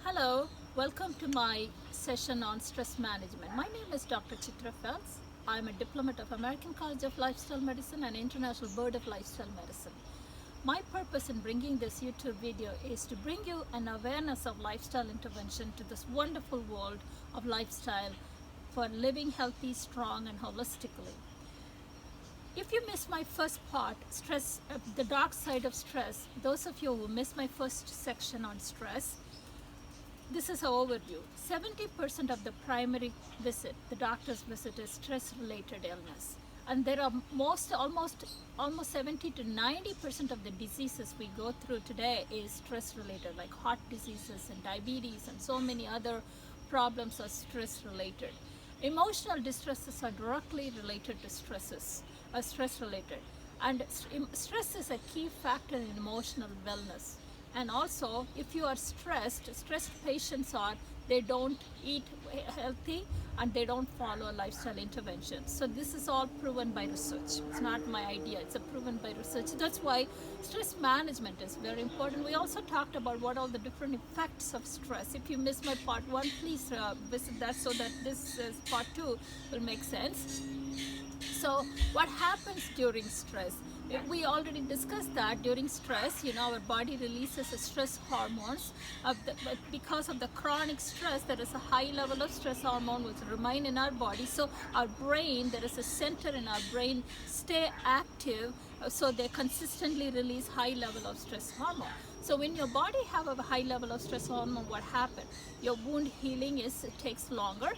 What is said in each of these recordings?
Hello, welcome to my session on stress management. My name is Dr. Chitra Felts. I'm a Diplomat of American College of Lifestyle Medicine and International Board of Lifestyle Medicine. My purpose in bringing this YouTube video is to bring you an awareness of lifestyle intervention to this wonderful world of lifestyle for living healthy, strong, and holistically. If you missed my first part, stress, the dark side of stress, those of you who missed my first section on stress, this is an overview. 70% of the primary visit, the doctor's visit, is stress-related illness. And there are almost 70 to 90% of the diseases we go through today is stress-related, like heart diseases and diabetes and so many other problems are stress-related. Emotional distresses are directly related to stress-related. And stress is a key factor in emotional wellness. And also, if you are stressed patients they don't eat healthy and they don't follow lifestyle interventions. So this is all proven by research. It's not my idea, it's proven by research. That's why stress management is very important. We also talked about what all the different effects of stress. If you missed my part 1, please visit that so that this part 2 will make sense. So what happens during stress? We already discussed that during stress, our body releases stress hormones. Because of the chronic stress, there is a high level of stress hormone which remain in our body. So our brain, there is a center in our brain, stay active, so they consistently release high level of stress hormone. So when your body have a high level of stress hormone, what happens? Your wound healing takes longer.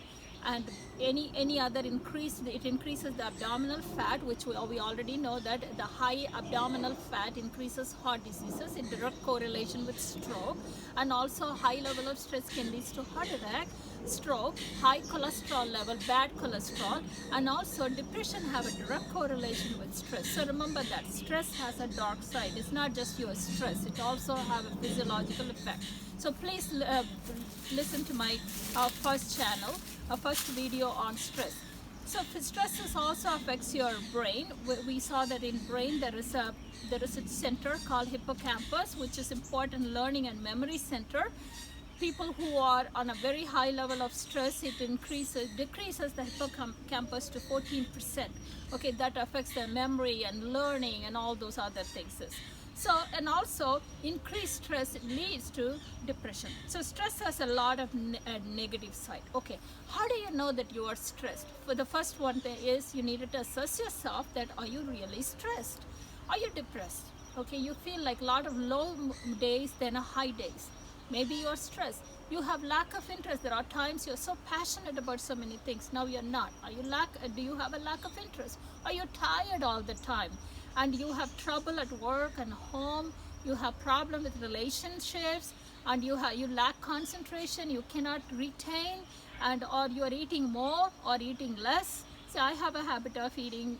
And any other increase, it increases the abdominal fat, which we already know that the high abdominal fat increases heart diseases in direct correlation with stroke. And also high level of stress can lead to heart attack, stroke, high cholesterol level, bad cholesterol, and also depression have a direct correlation with stress. So remember that stress has a dark side. It's not just your stress, it also have a physiological effect. So please listen to my first video on stress. So stress also affects your brain. We saw that in brain there is a center called hippocampus, which is important learning and memory center. People who are on a very high level of stress, it decreases the hippocampus to 14%. Okay, that affects their memory and learning and all those other things. So, and also increased stress leads to depression. So stress has a lot of negative side. Okay, how do you know that you are stressed? For the first one is you need to assess yourself that are you really stressed? Are you depressed? Okay, you feel like a lot of low days than a high days. Maybe you're stressed. You have lack of interest. There are times you're so passionate about so many things. Now you're not. Do you have a lack of interest? Are you tired all the time? And you have trouble at work and home. You have problem with relationships, and you lack concentration. You cannot retain, or you are eating more or eating less. So I have a habit of eating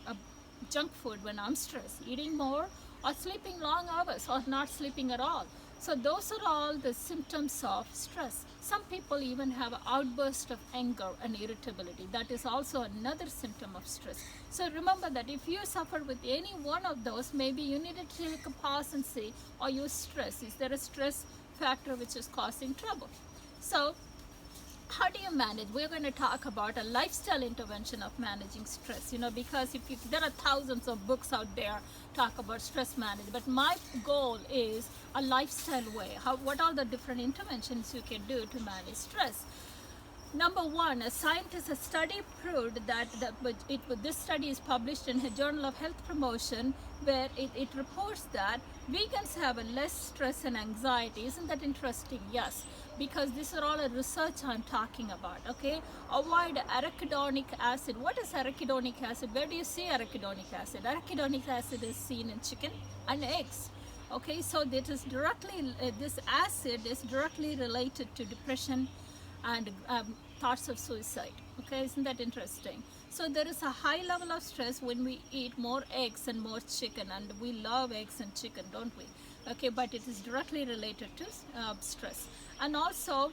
junk food when I'm stressed, eating more or sleeping long hours or not sleeping at all. So those are all the symptoms of stress. Some people even have an outburst of anger and irritability. That is also another symptom of stress. So remember that if you suffer with any one of those, maybe you need to take a pause and see, are you stressed? Is there a stress factor which is causing trouble? So how do you manage? We're going to talk about a lifestyle intervention of managing stress, because there are thousands of books out there talk about stress management, but my goal is a lifestyle way. What are the different interventions you can do to manage stress? Number one, a study proved that this study is published in a Journal of Health Promotion, where it reports that vegans have a less stress and anxiety. Isn't that interesting? Yes, because these are all a research I'm talking about. Okay, avoid arachidonic acid. What is arachidonic acid? Where do you see arachidonic acid? Arachidonic acid is seen in chicken and eggs. Okay, so this acid is directly related to depression and thoughts of suicide. Okay, isn't that interesting? So there is a high level of stress when we eat more eggs and more chicken, and we love eggs and chicken, don't we? Okay, but it is directly related to stress. And also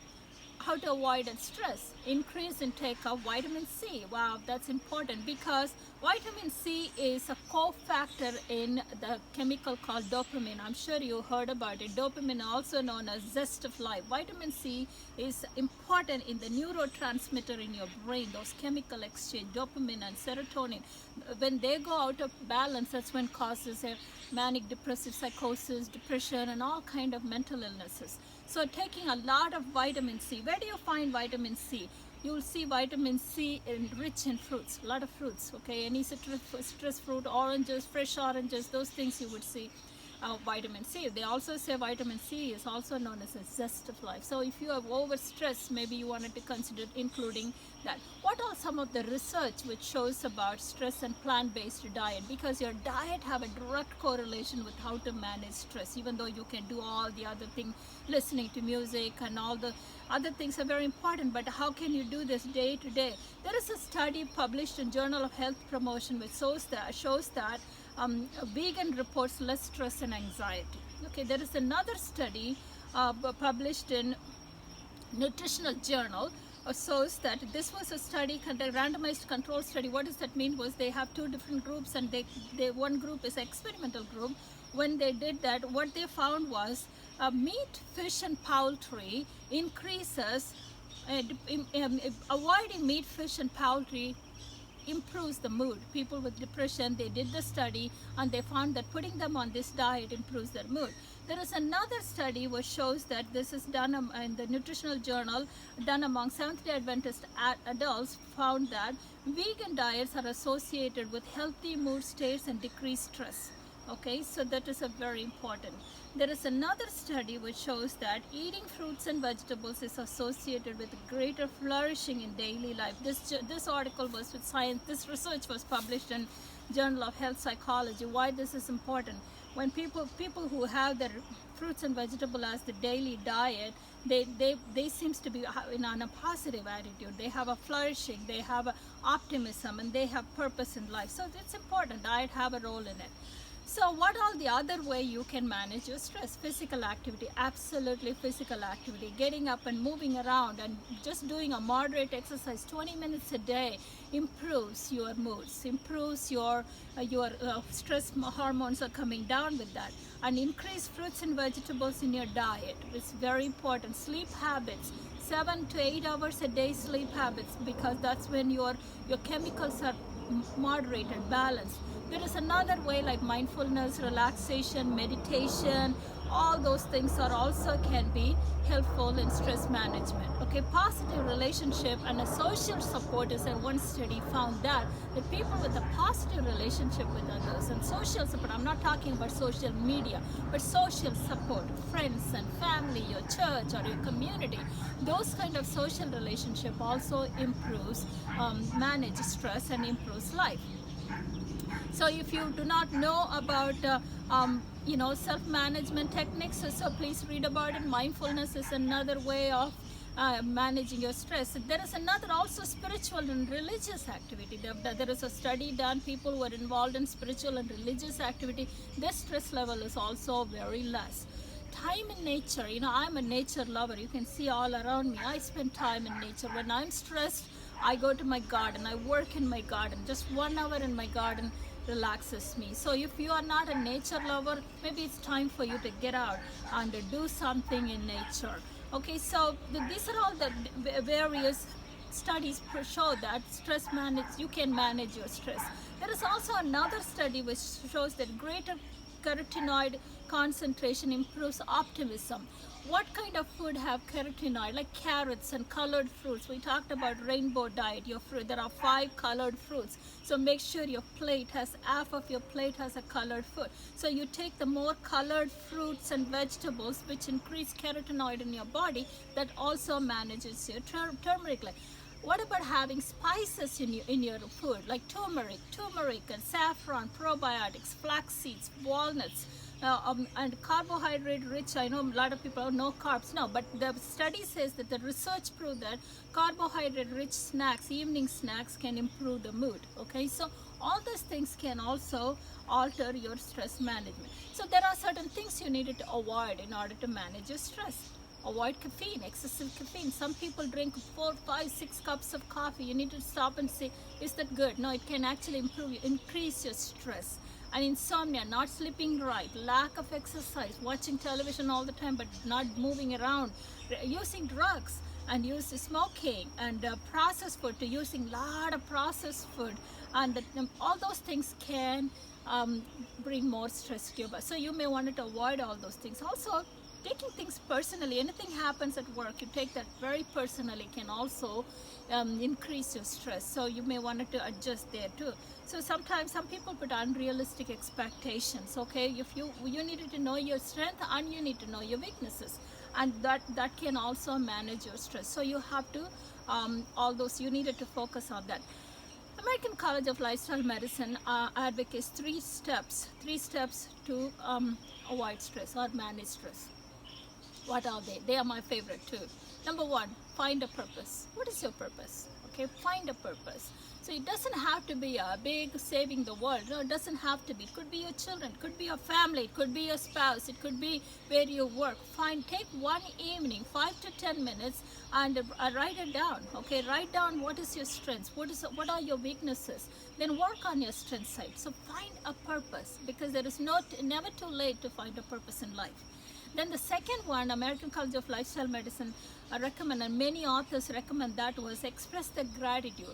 how to avoid stress. Increase intake of vitamin C. Wow, that's important because vitamin C is a cofactor in the chemical called dopamine. I'm sure you heard about it. Dopamine, also known as zest of life. Vitamin C is important in the neurotransmitter in your brain, those chemical exchange, dopamine and serotonin. When they go out of balance, that's when causes a manic depressive psychosis, depression, and all kind of mental illnesses. So taking a lot of vitamin C. Where do you find vitamin C? You'll see vitamin C rich in fruits, a lot of fruits, okay? Any citrus fruit, oranges, fresh oranges, those things you would see vitamin C. They also say vitamin C is also known as a zest of life. So if you have overstress, maybe you wanted to consider including that. What are some of the research which shows about stress and plant-based diet? Because your diet have a direct correlation with how to manage stress, even though you can do all the other things, listening to music and all the other things are very important, but how can you do this day to day? There is a study published in Journal of Health Promotion which shows that vegan reports less stress and anxiety. Okay, there is another study published in Nutritional Journal shows that this was a study, a randomized control study. What does that mean? Was they have two different groups, and one group is experimental group. When they did that, what they found was meat, fish, and poultry increases. Avoiding meat, fish, and poultry improves the mood. People with depression, they did the study and they found that putting them on this diet improves their mood. There is another study which shows that this is done in the Nutritional Journal, done among Seventh-day Adventist adults, found that vegan diets are associated with healthy mood states and decreased stress. Okay, so that is a very important. There is another study which shows that eating fruits and vegetables is associated with greater flourishing in daily life. This article was with Science. This research was published in Journal of Health Psychology. Why this is important? When people who have their fruits and vegetables as the daily diet, they seems to be on a positive attitude. They have a flourishing, they have a optimism, and they have purpose in life. So it's important. Diet have a role in it. So what are the other way you can manage your stress? Physical activity, absolutely physical activity. Getting up and moving around and just doing a moderate exercise 20 minutes a day improves your moods, improves your stress hormones are coming down with that. And increase fruits and vegetables in your diet. It's very important. Sleep habits, 7 to 8 hours a day sleep habits, because that's when your chemicals are moderated, balanced. There is another way like mindfulness, relaxation, meditation, all those things are also can be helpful in stress management. Okay, positive relationship and a social support is one study found that people with a positive relationship with others and social support, I'm not talking about social media, but social support, friends and family, your church or your community, those kind of social relationship also improves, manage stress and improves life. So if you do not know about self-management techniques, so please read about it. Mindfulness is another way of managing your stress. There is another also spiritual and religious activity. There is a study done, people who are involved in spiritual and religious activity, their stress level is also very less. Time in nature, I'm a nature lover. You can see all around me. I spend time in nature. When I'm stressed, I go to my garden. I work in my garden. Just 1 hour in my garden relaxes me. So if you are not a nature lover, maybe it's time for you to get out and do something in nature. Okay, so these are all the various studies show that you can manage your stress. There is also another study which shows that greater carotenoid concentration improves optimism. What kind of food have carotenoid? Like carrots and colored fruits. We talked about rainbow diet. Your fruit, there are 5 colored fruits. So make sure your plate has, half of your plate has a colored food. So you take the more colored fruits and vegetables which increase carotenoid in your body, that also manages your turmeric. What about having spices in your food, like turmeric and saffron, probiotics, flax seeds, walnuts, and carbohydrate rich? I know a lot of people have no carbs. No, but the study says that the research proved that carbohydrate rich snacks, evening snacks, can improve the mood. Okay, so all those things can also alter your stress management. So there are certain things you needed to avoid in order to manage your stress. Avoid caffeine, excessive caffeine. Some people drink 4, 5, 6 cups of coffee. You need to stop and say, is that good? No, it can actually increase your stress. And insomnia, not sleeping right, lack of exercise, watching television all the time but not moving around, using drugs and smoking and processed food, to using a lot of processed food, and all those things can bring more stress to your body. So you may want to avoid all those things. Also, taking things personally, anything happens at work, you take that very personally, can also increase your stress. So you may want to adjust there too. So sometimes some people put unrealistic expectations. Okay, if you needed to know your strength and you need to know your weaknesses, and that can also manage your stress. So you have to all those, you needed to focus on that. American College of Lifestyle Medicine advocates three steps to avoid stress or manage stress. What are they? They are my favorite too. Number one, find a purpose. What is your purpose? Okay, find a purpose. So it doesn't have to be a big saving the world. No, it doesn't have to be. It could be your children, it could be your family, it could be your spouse, it could be where you work. Take one evening, 5 to 10 minutes, and write it down. Okay, write down what is your strengths, what are your weaknesses. Then work on your strength side. So find a purpose, because there is never too late to find a purpose in life. Then the second one, American College of Lifestyle Medicine recommend, and many authors recommend, that was express the gratitude.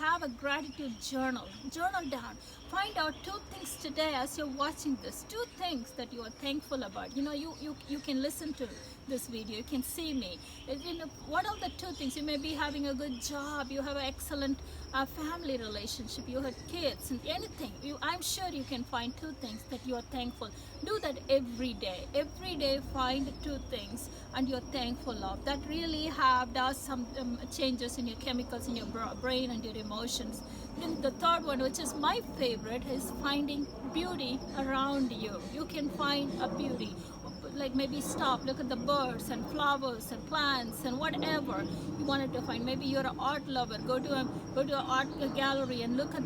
Have a gratitude journal. Journal down. Find out 2 things today as you're watching this. 2 things that you are thankful about. You can listen to this video. You can see me. What are the 2 things? You may be having a good job. You have an excellent family relationship. You have kids and anything. I'm sure you can find 2 things that you are thankful. Do that every day. Every day find 2 things and you're thankful of. That really does some changes in your chemicals in your brain and your emotions. Then the third one, which is my favorite, is finding beauty around you. You can find a beauty. Like maybe stop, look at the birds and flowers and plants and whatever you wanted to find. Maybe you're an art lover. Go to an art gallery and look at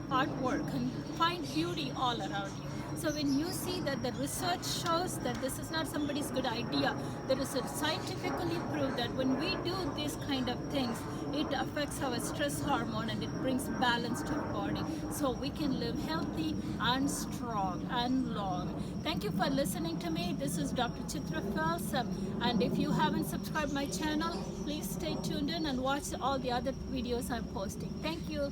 artwork and find beauty all around you. So when you see that the research shows that this is not somebody's good idea, there is scientifically proved that when we do these kind of things, it affects our stress hormone and it brings balance to our body. So we can live healthy and strong and long. Thank you for listening to me. This is Dr. Chitra Felts. And if you haven't subscribed my channel, please stay tuned in and watch all the other videos I'm posting. Thank you.